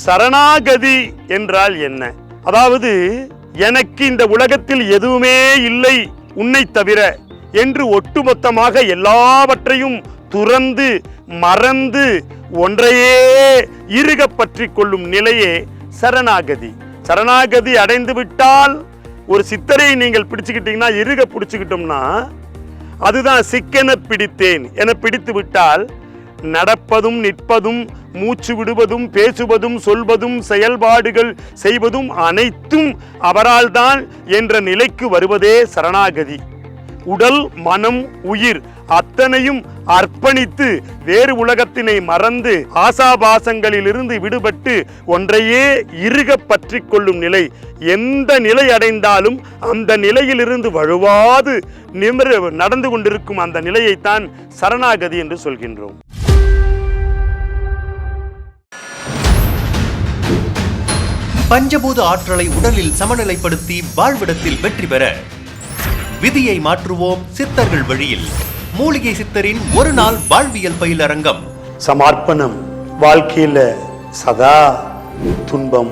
சரணாகதி என்றால் என்ன? அதாவது எனக்கு இந்த உலகத்தில் எதுவுமே இல்லை உன்னை தவிர என்று ஒட்டுமொத்தமாக எல்லாவற்றையும் துறந்து மறந்து ஒன்றையே இறுக பற்றி கொள்ளும் நிலையே சரணாகதி. சரணாகதி அடைந்து விட்டால், ஒரு சித்தரை நீங்கள் பிடிச்சுக்கிட்டீங்கன்னா, இறுக பிடிச்சுக்கிட்டோம்னா, அதுதான் சிக்கென பிடித்தேன் என பிடித்து விட்டால், நடப்பதும் நிற்பதும் மூச்சு விடுவதும் பேசுவதும் சொல்வதும் செயல்பாடுகள் செய்வதும் அனைத்தும் அவரால் தான் என்ற நிலைக்கு வருவதே சரணாகதி. உடல் மனம் உயிர் அத்தனையும் அர்ப்பணித்து வேறு உலகத்தினை மறந்து ஆசாபாசங்களிலிருந்து விடுபட்டு ஒன்றையே இறுக பற்றி கொள்ளும் நிலை. எந்த நிலை அடைந்தாலும் அந்த நிலையிலிருந்து வழுவாது நடந்து கொண்டிருக்கும் அந்த நிலையைத்தான் சரணாகதி என்று சொல்கின்றோம். பஞ்சபூத ஆற்றலை உடலில் சமநிலைப்படுத்தி வாழ்விடத்தில் வெற்றி பெற விதியை மாற்றுவோம் சித்தர்கள் வழியில். மூலிகை சித்தரின் ஒரு நாள் வாழ்வியல் பயிலரங்கம். சமர்ப்பணம். வாழ்க்கையில சதா துன்பம்,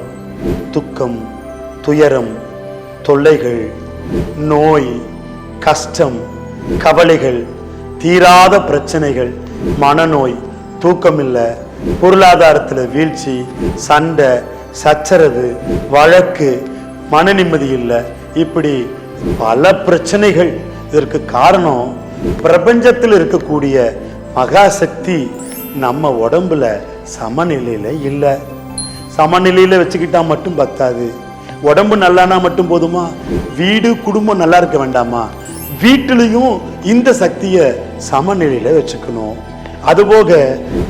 துக்கம், துயரம், தொல்லைகள், நோய், கஷ்டம், கவலைகள், தீராத பிரச்சனைகள், மனநோய், தூக்கமில்லை, பொருளாதாரத்தில் வீழ்ச்சி, சண்டை, சச்சரவு, வழக்கு, மன நிம்மதி இல்லை, இப்படி பல பிரச்சனைகள். இதற்கு காரணம் பிரபஞ்சத்தில் இருக்கக்கூடிய மகாசக்தி நம்ம உடம்புல சமநிலையில இல்லை. சமநிலையில வச்சுக்கிட்டா மட்டும் பத்தாது. உடம்பு நல்லானா மட்டும் போதுமா? வீடு குடும்பம் நல்லா இருக்க வேண்டாமா? வீட்டிலையும் இந்த சக்தியை சமநிலையில வச்சுக்கணும். அதுபோக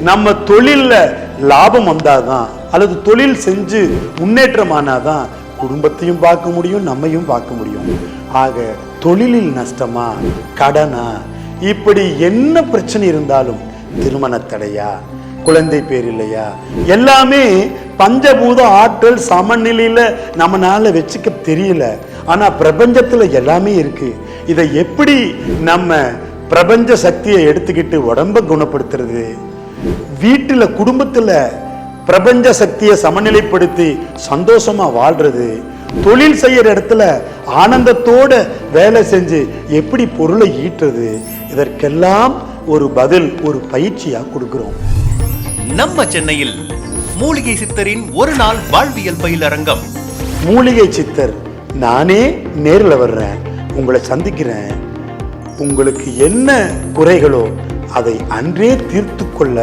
நம்ம தொழில்ல லாபம் வந்தாதான், அல்லது தொழில் செஞ்சு முன்னேற்றமானாதான் குடும்பத்தையும் பார்க்க முடியும், நம்மையும் பார்க்க முடியும். ஆக தொழிலில் நஷ்டமா, கடனா, இப்படி என்ன பிரச்சனை இருந்தாலும், திருமண தடையா, குழந்தை பேர் இல்லையா, எல்லாமே பஞ்சபூத ஆற்றல் சமநிலையில நம்மளால வச்சுக்க தெரியல. ஆனா பிரபஞ்சத்துல எல்லாமே இருக்கு. இதை எப்படி நம்ம பிரபஞ்ச சக்தியை எடுத்துக்கிட்டு உடம்ப குணப்படுத்துறது, வீட்டுல குடும்பத்துல பிரபஞ்ச சக்தியை சமநிலைப்படுத்தி சந்தோஷமா வாழ்றது, தொழில் செய்யற இடத்துல ஆனந்தத்தோட வேலை செஞ்சு எப்படி பொருளை ஈட்டுறது, இதற்கெல்லாம் ஒரு பதில், ஒரு பயிற்சியா கொடுக்கிறோம். நம்ம சென்னையில் மூலிகை சித்தரின் ஒரு நாள் வாழ்வியல் பயிலரங்கம். மூலிகை சித்தர் நானே நேரில் வர்றேன், உங்களை சந்திக்கிறேன். உங்களுக்கு என்ன குறைகளோ அதை அன்றே தீர்த்து கொள்ள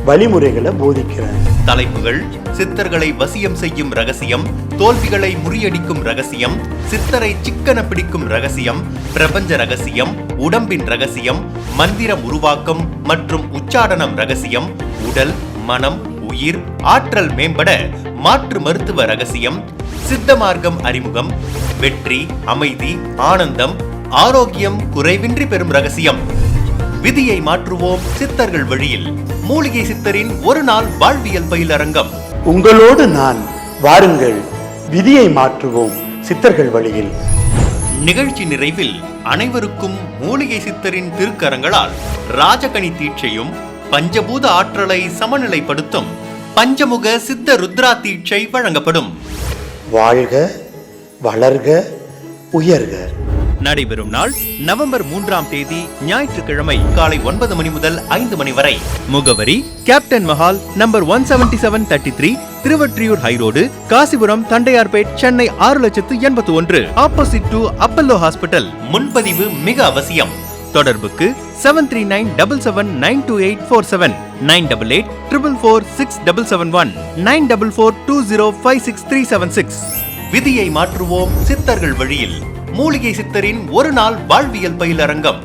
வழிமுறைகளை போதிக்கிறேன். தலைப்புகள்: சித்தர்களை வசியம் செய்யும் ரகசியம், தோல்விகளை முறியடிக்கும் ரகசியம், சித்தரை சிக்கன பிடிக்கும் ரகசியம், பிரபஞ்ச ரகசியம், உடம்பின் ரகசியம், மந்திரம் உருவாக்கம் மற்றும் உச்சாடனம் ரகசியம், உடல் மனம் உயிர் ஆற்றல் மேம்பட மாற்று மருத்துவ ரகசியம், சித்த மார்க்கம் அறிமுகம், வெற்றி அமைதி ஆனந்தம் ஆரோக்கியம் குறைவின்றி பெறும் ரகசியம். விதியை மாற்றுவோம் சித்தர்கள் வழியில். மூலிகை சித்தரின் ஒரு நாள் வாழ்வியல் பயிலரங்கம். உங்களோடு நான், வாருங்கள், விதியை மாற்றுவோம் சித்தர்கள் வழியில். நிகழ்ச்சி நிறைவில் அனைவருக்கும் மூலிகை சித்தரின் திருக்கரங்களால் ராஜகணி தீட்சையும் பஞ்சபூத ஆற்றலை சமநிலைப்படுத்தும் பஞ்சமுக சித்த ருத்ரா தீட்சை வழங்கப்படும். வாழ்க வளர்க உயர்க. நடைபெறும் நாள் நவம்பர் 3ஆம் தேதி ஞாயிற்றுக்கிழமை காலை 9 மணி முதல் 5 மணி வரை. முகவரி: captain Mahal, number 177-33, Thiruvottiyur ஹைரோடு, Kasipuram, Tondiarpet, Chennai 6,81,000, opposite to Apollo hospital. முன்பதிவு மிக அவசியம். தொடர்புக்கு 7397792847, 9884446771, 9442056376. விதியை மாற்றுவோம் சித்தர்கள் வழியில். மூலிகை சித்தரின் ஒரு நாள் வாழ்வியல் பயிலரங்கம்.